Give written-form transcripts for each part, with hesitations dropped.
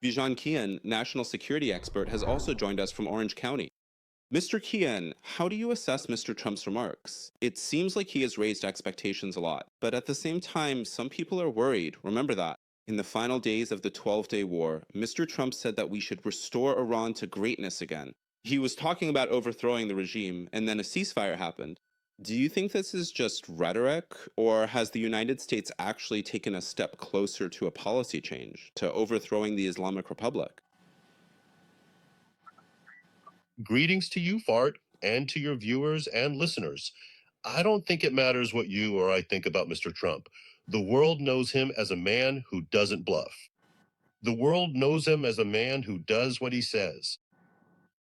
Bijan Kian, national security expert, has also joined us from Orange County. Mr. Kian, how do you assess Mr. Trump's remarks? It seems like he has raised expectations a lot, but at the same time, some people are worried. Remember that. In the final days of the 12-day war, Mr. Trump said that we should restore Iran to greatness again. He was talking about overthrowing the regime, and then a ceasefire happened. Do you think this is just rhetoric, or has the United States actually taken a step closer to a policy change, to overthrowing the Islamic Republic? Greetings to you, Fart, and to your viewers and listeners. I don't think it matters what you or I think about Mr. Trump. The world knows him as a man who doesn't bluff. The world knows him as a man who does what he says.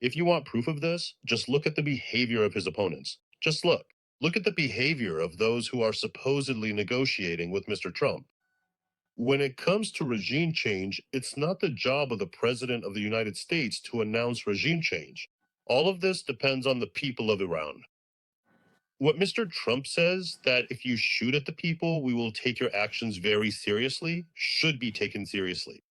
If you want proof of this, just look at the behavior of his opponents. Just look. Look at the behavior of those who are supposedly negotiating with Mr. Trump. When it comes to regime change, it's not the job of the President of the United States to announce regime change. All of this depends on the people of Iran. What Mr. Trump says, that if you shoot at the people, we will take your actions very seriously, should be taken seriously.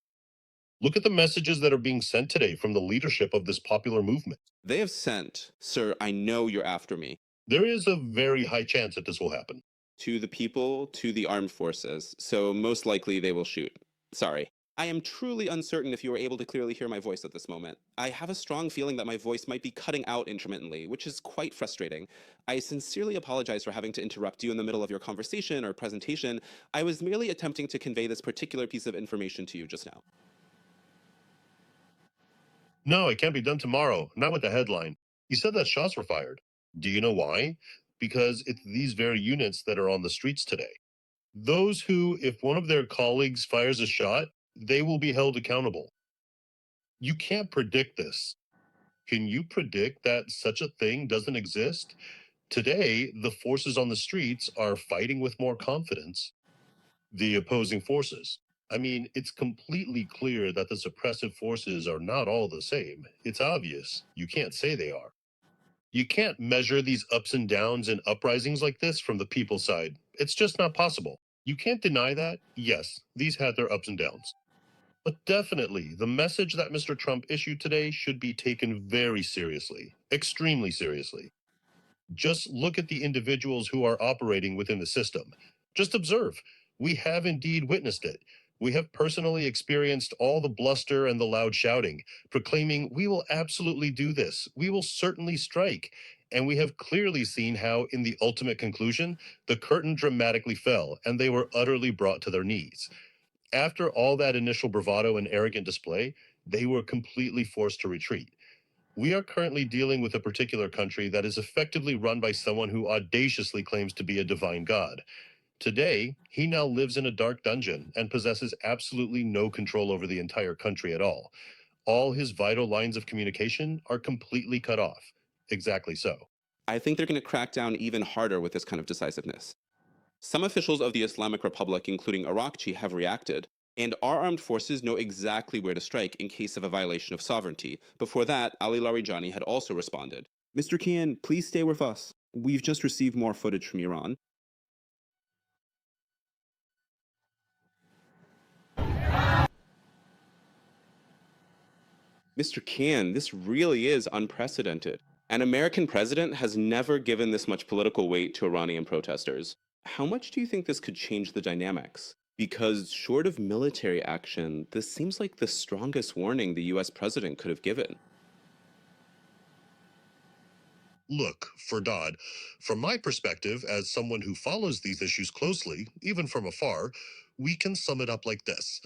Look at the messages that are being sent today from the leadership of this popular movement. They have sent, "Sir, I know you're after me," There is a very high chance that this will happen. to the people, to the armed forces, so most likely they will shoot. Sorry. I am truly uncertain if you are able to clearly hear my voice at this moment. I have a strong feeling that my voice might be cutting out intermittently, which is quite frustrating. I sincerely apologize for having to interrupt you in the middle of your conversation or presentation. I was merely attempting to convey this particular piece of information to you just now. No, it can't be done tomorrow, not with the headline. You said that shots were fired. Do you know why? Because it's these very units that are on the streets today. Those who, if one of their colleagues fires a shot, they will be held accountable. You can't predict this. Can you predict that such a thing doesn't exist? Today, the forces on the streets are fighting with more confidence. The opposing forces. I mean, it's completely clear that the suppressive forces are not all the same. It's obvious. You can't say they are. You can't measure these ups and downs and uprisings like this from the people's side. It's just not possible. You can't deny that. Yes, these had their ups and downs. But definitely, the message that Mr. Trump issued today should be taken very seriously, extremely seriously. Just look at the individuals who are operating within the system. Just observe. We have indeed witnessed it. We have personally experienced all the bluster and the loud shouting, proclaiming, "We will absolutely do this. We will certainly strike." And we have clearly seen how, in the ultimate conclusion, the curtain dramatically fell and they were utterly brought to their knees. After all that initial bravado and arrogant display, they were completely forced to retreat. We are currently dealing with a particular country that is effectively run by someone who audaciously claims to be a divine god. Today, he now lives in a dark dungeon and possesses absolutely no control over the entire country at all. All his vital lines of communication are completely cut off. Exactly so. I think they're going to crack down even harder with this kind of decisiveness. Some officials of the Islamic Republic, including Iraqchi, have reacted, and our armed forces know exactly where to strike in case of a violation of sovereignty. Before that, Ali Larijani had also responded. Mr. Kian, please stay with us. We've just received more footage from Iran. Mr. Kian, this really is unprecedented. An American president has never given this much political weight to Iranian protesters. How much do you think this could change the dynamics? Because short of military action, this seems like the strongest warning the US president could have given. Look, for Dodd, from my perspective, as someone who follows these issues closely, even from afar, we can sum it up like this.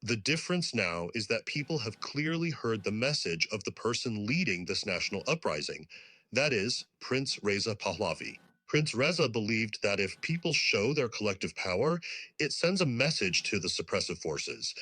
The difference now is that people have clearly heard the message of the person leading this national uprising. That is, Prince Reza Pahlavi. Prince Reza believed that if people show their collective power, it sends a message to the suppressive forces.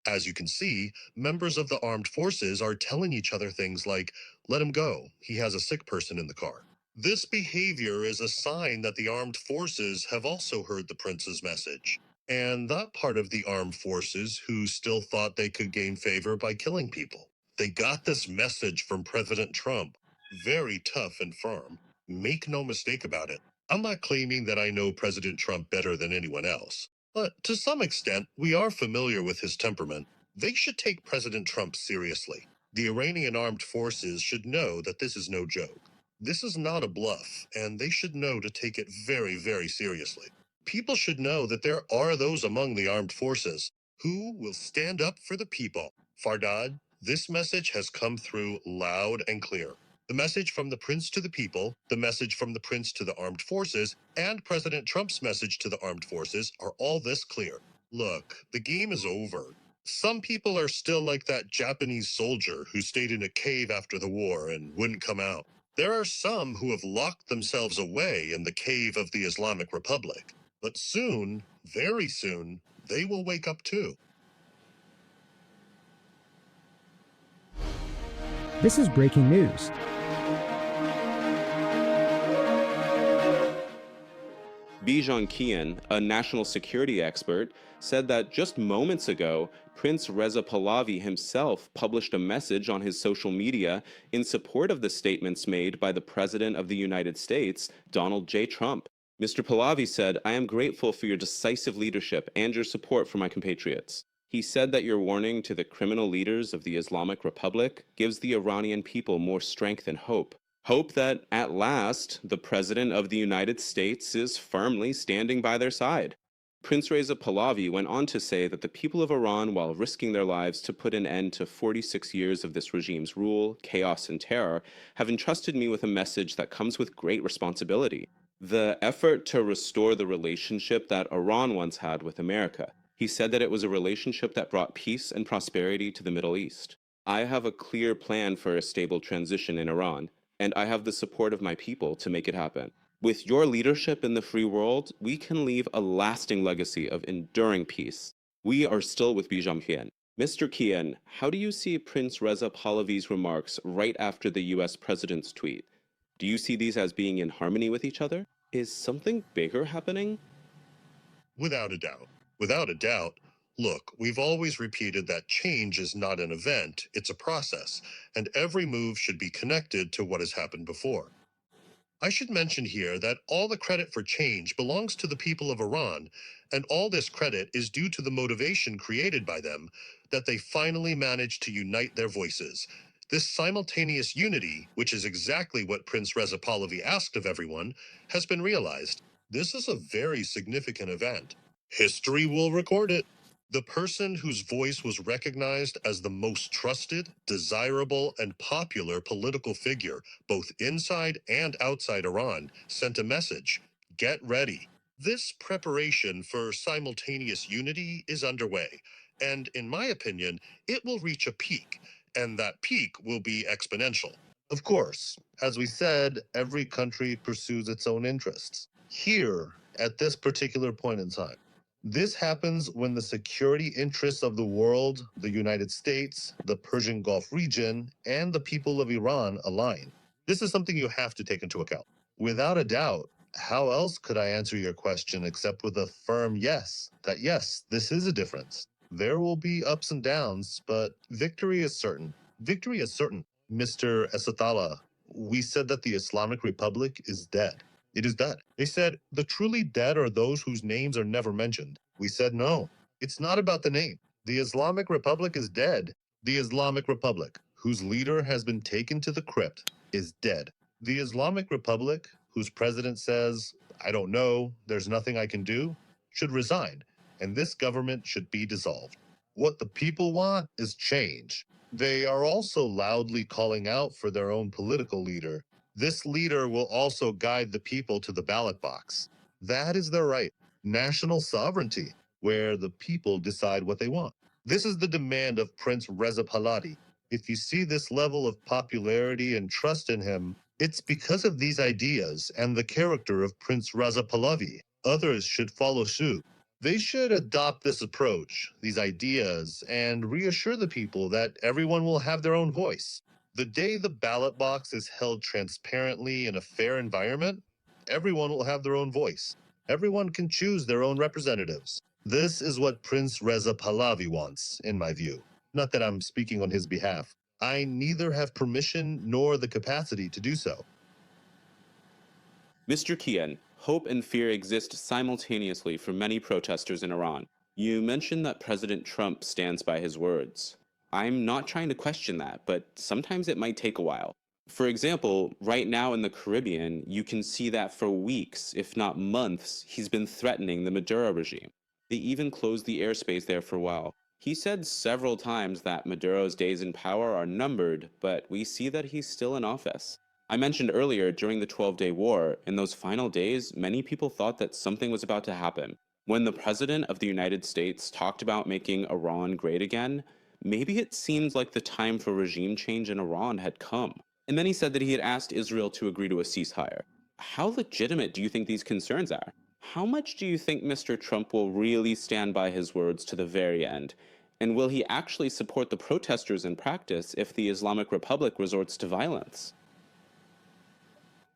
As you can see, members of the armed forces are telling each other things like, "Let him go, he has a sick person in the car." This behavior is a sign that the armed forces have also heard the prince's message. And that part of the armed forces who still thought they could gain favor by killing people. They got this message from President Trump. Very tough and firm. Make no mistake about it. I'm not claiming that I know President Trump better than anyone else. But to some extent, we are familiar with his temperament. They should take President Trump seriously. The Iranian armed forces should know that this is no joke. This is not a bluff, and they should know to take it very, very seriously. People should know that there are those among the armed forces who will stand up for the people. Fardad, this message has come through loud and clear. The message from the prince to the people, the message from the prince to the armed forces, and President Trump's message to the armed forces are all this clear. Look, the game is over. Some people are still like that Japanese soldier who stayed in a cave after the war and wouldn't come out. There are some who have locked themselves away in the cave of the Islamic Republic. But soon, very soon, they will wake up too. This is breaking news. Bijan Kian, a national security expert, said that just moments ago, Prince Reza Pahlavi himself published a message on his social media in support of the statements made by the President of the United States, Donald J. Trump. Mr. Pahlavi said, "I am grateful for your decisive leadership and your support for my compatriots." He said that your warning to the criminal leaders of the Islamic Republic gives the Iranian people more strength and hope. Hope that, at last, the President of the United States is firmly standing by their side. Prince Reza Pahlavi went on to say that the people of Iran, while risking their lives to put an end to 46 years of this regime's rule, chaos, and terror, have entrusted me with a message that comes with great responsibility: the effort to restore the relationship that Iran once had with America. He said that it was a relationship that brought peace and prosperity to the Middle East. I have a clear plan for a stable transition in Iran, and I have the support of my people to make it happen. With your leadership in the free world, we can leave a lasting legacy of enduring peace. We are still with Bijan Kian. Mr. Kian, how do you see Prince Reza Pahlavi's remarks right after the US president's tweet? Do you see these as being in harmony with each other? Is something bigger happening? Without a doubt. Without a doubt. Look, we've always repeated that change is not an event, it's a process, and every move should be connected to what has happened before. I should mention here that all the credit for change belongs to the people of Iran, and all this credit is due to the motivation created by them that they finally managed to unite their voices. This simultaneous unity, which is exactly what Prince Reza Pahlavi asked of everyone, has been realized. This is a very significant event. History will record it. The person whose voice was recognized as the most trusted, desirable, and popular political figure, both inside and outside Iran, sent a message: get ready. This preparation for simultaneous unity is underway, and in my opinion, it will reach a peak, and that peak will be exponential. Of course, as we said, every country pursues its own interests. Here, at this particular point in time, this happens when the security interests of the world, the United States, the Persian Gulf region, and the people of Iran align. This is something you have to take into account. Without a doubt, how else could I answer your question except with a firm yes, that yes, this is a difference. There will be ups and downs, but victory is certain. Victory is certain. Mr. Esatala, we said that the Islamic Republic is dead. It is dead. They said the truly dead are those whose names are never mentioned. We said no. It's not about the name. The Islamic Republic is dead. The Islamic Republic, whose leader has been taken to the crypt, is dead. The Islamic Republic, whose president says, I don't know, there's nothing I can do, should resign, and this government should be dissolved. What the people want is change. They are also loudly calling out for their own political leader. This leader will also guide the people to the ballot box. That is their right. National sovereignty, where the people decide what they want. This is the demand of Prince Reza Pahlavi. If you see this level of popularity and trust in him, it's because of these ideas and the character of Prince Reza Pahlavi. Others should follow suit. They should adopt this approach, these ideas, and reassure the people that everyone will have their own voice. The day the ballot box is held transparently in a fair environment, everyone will have their own voice. Everyone can choose their own representatives. This is what Prince Reza Pahlavi wants, in my view. Not that I'm speaking on his behalf. I neither have permission nor the capacity to do so. Mr. Kian, hope and fear exist simultaneously for many protesters in Iran. You mentioned that President Trump stands by his words. I'm not trying to question that, but sometimes it might take a while. For example, right now in the Caribbean, you can see that for weeks, if not months, he's been threatening the Maduro regime. They even closed the airspace there for a while. He said several times that Maduro's days in power are numbered, but we see that he's still in office. I mentioned earlier, during the 12-day war, in those final days, many people thought that something was about to happen. When the President of the United States talked about making Iran great again, maybe it seemed like the time for regime change in Iran had come. And then he said that he had asked Israel to agree to a ceasefire. How legitimate do you think these concerns are? How much do you think Mr. Trump will really stand by his words to the very end? And will he actually support the protesters in practice if the Islamic Republic resorts to violence?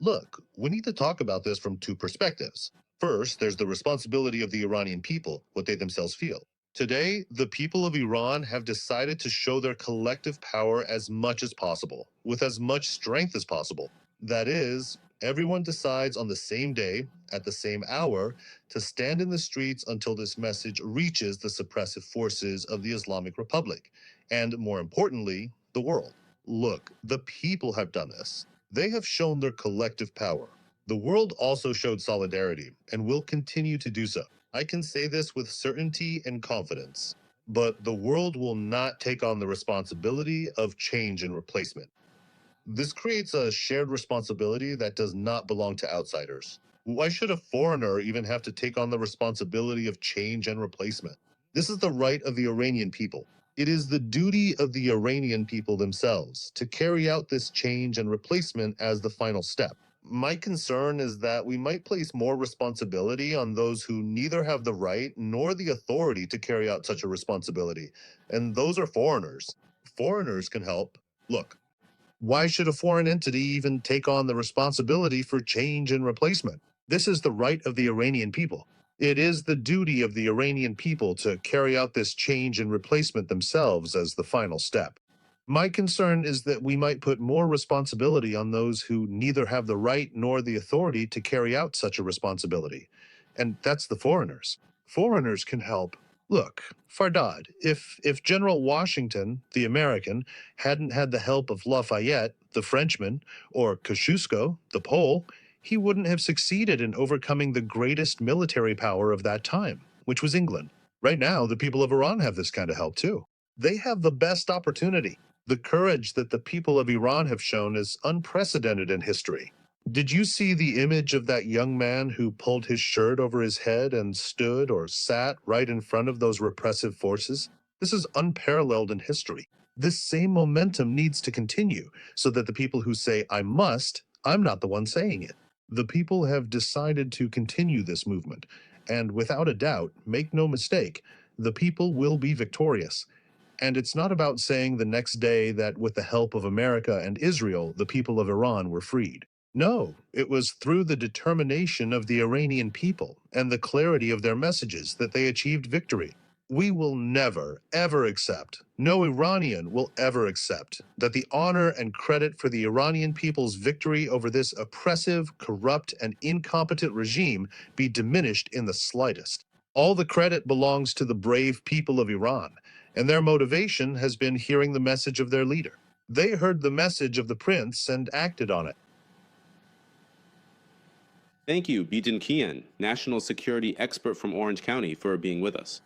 Look, we need to talk about this from two perspectives. First, there's the responsibility of the Iranian people, what they themselves feel. Today, the people of Iran have decided to show their collective power as much as possible, with as much strength as possible. That is, everyone decides on the same day, at the same hour, to stand in the streets until this message reaches the suppressive forces of the Islamic Republic, and more importantly, the world. Look, the people have done this. They have shown their collective power. The world also showed solidarity and will continue to do so. I can say this with certainty and confidence. But the world will not take on the responsibility of change and replacement. This creates a shared responsibility that does not belong to outsiders. Why should a foreigner even have to take on the responsibility of change and replacement? This is the right of the Iranian people. It is the duty of the Iranian people themselves to carry out this change and replacement as the final step. My concern is that we might place more responsibility on those who neither have the right nor the authority to carry out such a responsibility, and those are foreigners. Foreigners can help. Look, why should a foreign entity even take on the responsibility for change and replacement? This is the right of the Iranian people. It is the duty of the Iranian people to carry out this change and replacement themselves as the final step. My concern is that we might put more responsibility on those who neither have the right nor the authority to carry out such a responsibility. And that's the foreigners. Foreigners can help. Look, Fardad, if General Washington, the American, hadn't had the help of Lafayette, the Frenchman, or Kosciuszko, the Pole, he wouldn't have succeeded in overcoming the greatest military power of that time, which was England. Right now, the people of Iran have this kind of help too. They have the best opportunity. The courage that the people of Iran have shown is unprecedented in history. Did you see the image of that young man who pulled his shirt over his head and stood or sat right in front of those repressive forces? This is unparalleled in history. This same momentum needs to continue so that the people who say, I must, I'm not the one saying it. The people have decided to continue this movement. And without a doubt, make no mistake, the people will be victorious. And it's not about saying the next day that with the help of America and Israel, the people of Iran were freed. No, it was through the determination of the Iranian people and the clarity of their messages that they achieved victory. We will never, ever accept, no Iranian will ever accept, that the honor and credit for the Iranian people's victory over this oppressive, corrupt, and incompetent regime be diminished in the slightest. All the credit belongs to the brave people of Iran, and their motivation has been hearing the message of their leader. They heard the message of the prince and acted on it. Thank you, Bijan Kian, national security expert from Orange County, for being with us.